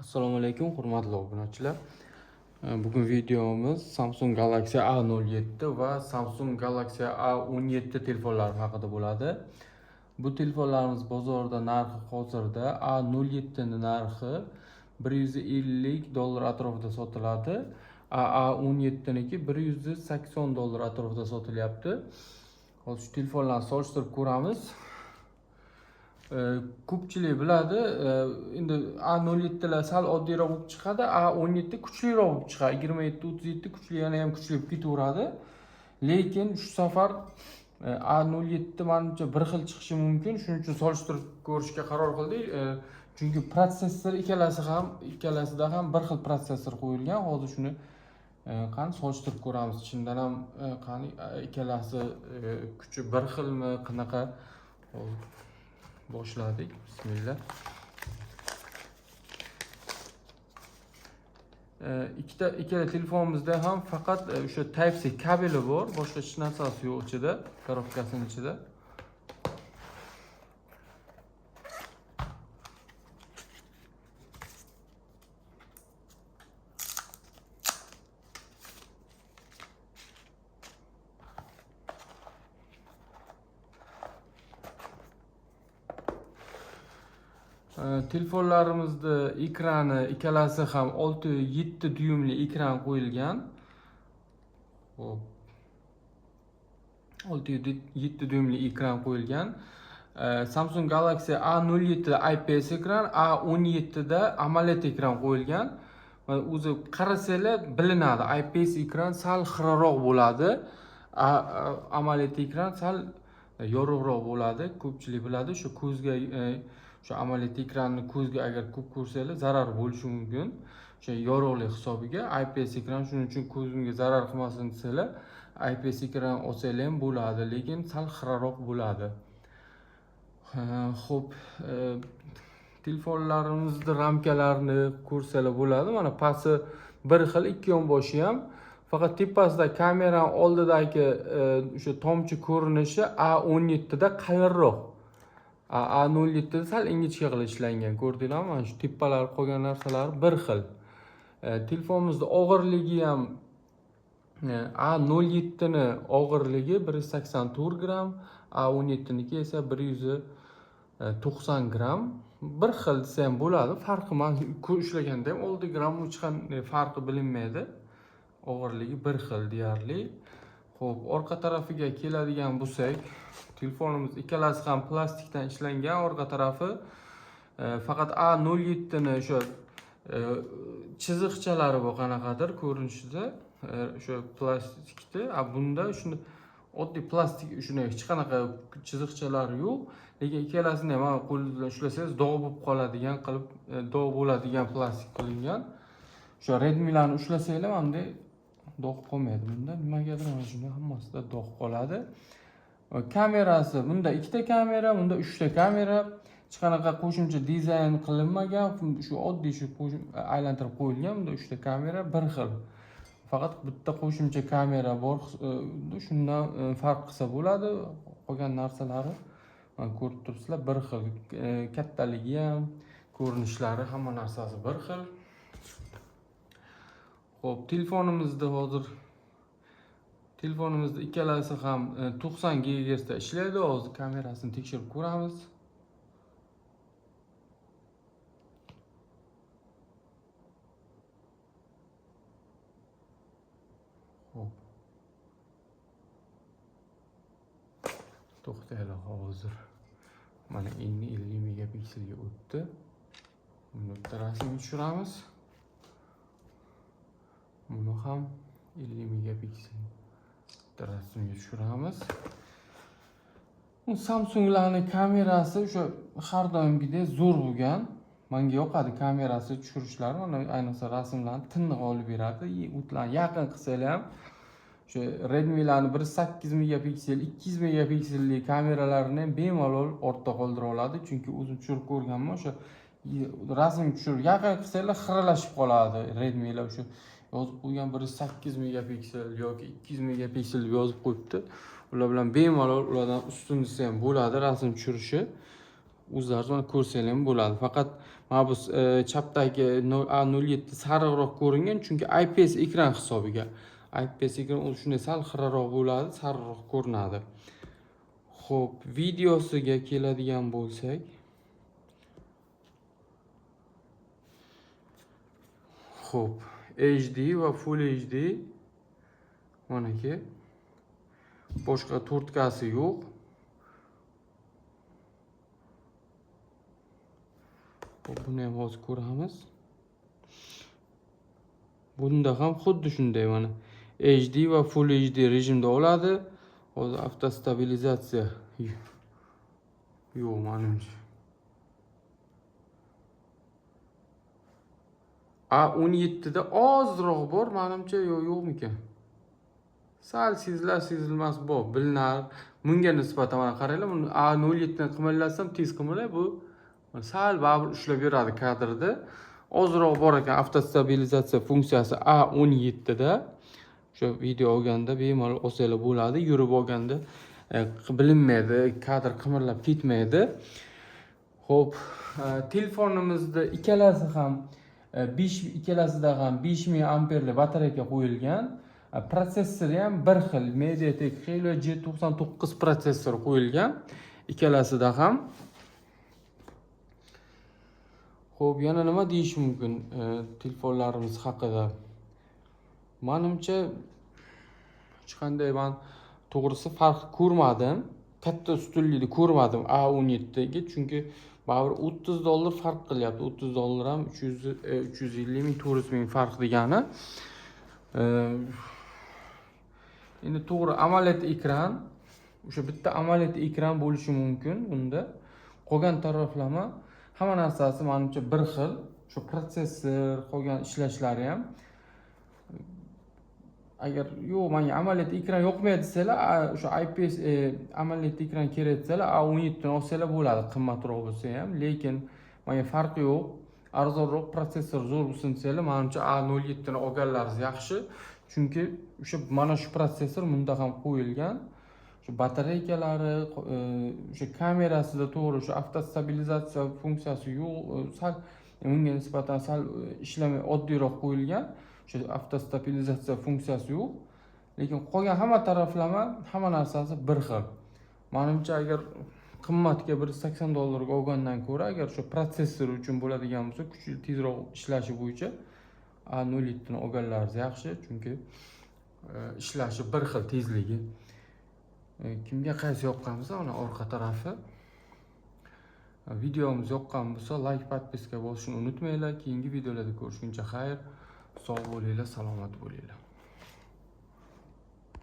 Assalomu alaykum, hurmatli obunachilar. Bugun videomiz Samsung Galaxy A07 va Samsung Galaxy A17 telefonlari haqida bo'ladi. Bu telefonlarimiz bozorda narxi hozirda A07 ning narxi $150 atrofida sotiladi. A17 niki $180 atrofida sotilyapti. Hozir shu telefonlarni solishtirib ko'ramiz. Ko'pchilik biladi, endi A07lar sal oddiyroq bo'lib chiqadi, A17 kuchliroq bo'lib chiqadi. 27-37 kuchli, yana ham kuchli bo'lib ketaveradi. Lekin shu safar A07 menimcha bir xil chiqishi mumkin. Shuning uchun solishtirib ko'rishga qaror qildik. Chunki protsessor ikkalasida ham bir xil protsessor qo'yilgan. Hozir shuni qani solishtirib ko'ramiz. Chindan ham qani ikkalasi kuchi bir xilmi, qanaqa? Boshladik. Bismillah. Ikkala telefonimizda ham faqat o'sha Type-C kabeli bor, boshqa hech narsasi yo'q ichida, korobkasining ichida. Telefonlarimizda ekrani ikkalasi ham 6-7 dyumli ekran qo'yilgan. Xo'p. 6-7 dyumli ekran qo'yilgan. Samsung Galaxy A07 da IPS ekran, A17 da AMOLED ekran qo'yilgan. O'zi qarasanglar bilinadi, IPS ekran sal xiraroq bo'ladi. AMOLED ekran sal yorug'roq bo'ladi. Ko'pchilik biladi, shu ko'zga shu AMOLED ekranni ko'zga agar ko'p ko'rsanglar zarar bo'lishi mumkin. O'sha yorug'lik hisobiga IPS ekran, shuning uchun ko'zimga zarar qilmasin desalar, IPS ekran olsanglar ham bo'ladi, lekin sal xiraroq bo'ladi. Xo'p, telefonlarimizning ramkalarini ko'rsalar bo'ladi. Mana pasti bir xil, ikki yonboshi ham. Faqat tepasida kamera oldidagi o'sha tomchi ko'rinishi A17 da qalinroq. A07 da sal ingichka qilib ishlangan. Ko'rdinglarmi? Mana shu tepalar qolgan narsalar bir xil. Telefonimizning og'irligi ham A07 ning og'irligi 184 gram, A17 niki esa 190 gram. Bir xil desa ham bo'ladi. Farqi men ushlaganda ham 6 gram hech qanday farqi bilinmaydi. Og'irligi bir xil deyarli. Xo'p, orqa tarafiga keladigan bo'lsak, telefonimiz ikkalasi ham plastikdan ishlangan. Orqa tarafi faqat A07 ning o'sha chiziqchalari bor qanaqadir ko'rinishida, o'sha plastikda. Bunda shuni oddiy plastik, shunday hech qanaqa chiziqchalari yo'q. Lekin ikkalasini ham qo'l bilan ushlasangiz dog' bo'lib qoladigan qilib, dog' bo'ladigan plastik qilingan. O'sha Redmi'larni ushlasanglar bunday dog' qolmaydi. Bunda nimagadir mana shunday hammasida dog' qoladi. Kamerasi, bunda ikkita kamera, bunda 3 ta kamera. Hech qanaqa qo'shimcha dizayn qilinmagan. Shu oddiy shu aylantirib qo'yilgan. Bunda 3 ta kamera bir xil. Faqat bitta qo'shimcha kamera bor. Shundan farq qilsa bo'ladi. Qolgan narsalari ko'rib turibsizlar, bir xil. Kattaligi ham, ko'rinishlari, hamma narsasi bir xil. Xo'p, telefonimizda ikkalasi ham 90 GHz da ishlaydi. Hozir kamerasini tekshirib ko'ramiz. Xo'p. To'xtaylik hozir. Mana endi 50 megapikselga o'tdi. Buni bitta rasmga tushiramiz. Buni ham 50 megapiksel rasmga tushiramiz. Samsunglarning kamerasi o'sha har doimgidek zo'r bo'lgan. Menga yoqadi kamerasi tushirishlari. Mana ayniqsa rasmlarni tiniq olib beradi. O'tlarni yaqin qilsalar ham o'sha Redmi'larning 1.8 megapiksel, 200 megapikselli kameralarini ham bemalol ortda qoldira oladi. Chunki o'zim tushirib ko'rganman, o'sha rasm tushirib yaqin qilsalar xiralashib qoladi Redmi'lar. O'sha yozib qo'ygan 1.8 megapiksel yoki 200 megapiksel deb yozib qo'yibdi. Ular bilan bemalol ulardan ustun desa ham bo'ladi rasm tushirishi. o'zlaringiz mana ko'rsanglar ham bo'ladi. Faqat mana bu chapdagi A07 sariqroq ko'ringan, chunki IPS ekran hisobiga. IPS ekran shunday sal xiraroq bo'ladi, sariqroq ko'rinadi. Xo'p, videosiga keladigan bo'lsak, xo'p, HD va Full HD manaki boshqa 4K'si yo'q. Buni ham hozir ko'ramiz. Bunda ham xuddi shunday mana HD va Full HD rejimda oladi. Hozir avtostabilizatsiya yo'q menimcha. A17 da ozroq bor, menimcha yo'qmikan? Sal sezilmas bor, bilinar. Bunga nisbatan mana qaranglar, buni A07 dan qimirlasam tez qimirlar, bu sal baribir ushlab beradi kadrda. Ozroq bor ekan avtostabilizatsiya funksiyasi A17 da. Shu video olganda bemalol olsanglar bo'ladi. Yurib olganda bilinmaydi, kadr qimirlab ketmaydi. Xo'p, telefonimizda ikkalasida ham 5000 amperli batareya qo'yilgan. Protsessori ham bir xil MediaTek Helio G99 protsessori qo'yilgan ikkalasida ham. Xo'p, yana nima deyish mumkin telefonlarimiz haqida? Menimcha hech qanday men to'g'risi farq ko'rmadim. Katta ustunlikni ko'rmadim A17 ga, chunki baribir $30 farq qilyapti. $30 ham 350 ming, 400 ming farq degani. Endi to'g'ri AMOLED ekran, o'sha bitta AMOLED ekran bo'lishi mumkin bunda. Qolgan taraflama hamma narsasi menimcha bir xil. Shu protsessor, qolgan ishlashlari ham. Agar yo'q, menga AMOLED ekran yoqmaydi desalar, o'sha IPS AMOLED ekran kerak desalar, A17 dan olsalar bo'ladi, qimmatroq bo'lsa ham, lekin menga farqi yo'q. Arzonroq protsessor zo'r bo'lsin desalar, menimcha A07 dan olganlaringiz yaxshi. Chunki o'sha mana shu protsessor bunda ham qo'yilgan. Shu batareyalar, o'sha kamerasida to'g'ri o'sha avtostabilizatsiya funksiyasi yo'q, sal unga nisbatan sal ishlamay oddiyroq qo'yilgan. O'sha avtostabilizatsiya funksiyasi yo'q. Lekin qolgan hamma taraflama, hamma narsasi bir xil. Menimcha agar qimmatga $180 ga olgandan ko'ra, agar shu protsessor uchun bo'ladigan bo'lsa, kuchli tezroq ishlashi bo'yicha A07 ni olganlaringiz yaxshi, chunki ishlashi bir xil tezligi. Kimga qaysi yoqqan bo'lsa, mana orqa tarafi. Videomiz yoqqan bo'lsa, like, podpiska bosishni unutmanglar. Keyingi videolarda ko'rishguncha xayr, sog' bo'linglar, salomat bo'linglar.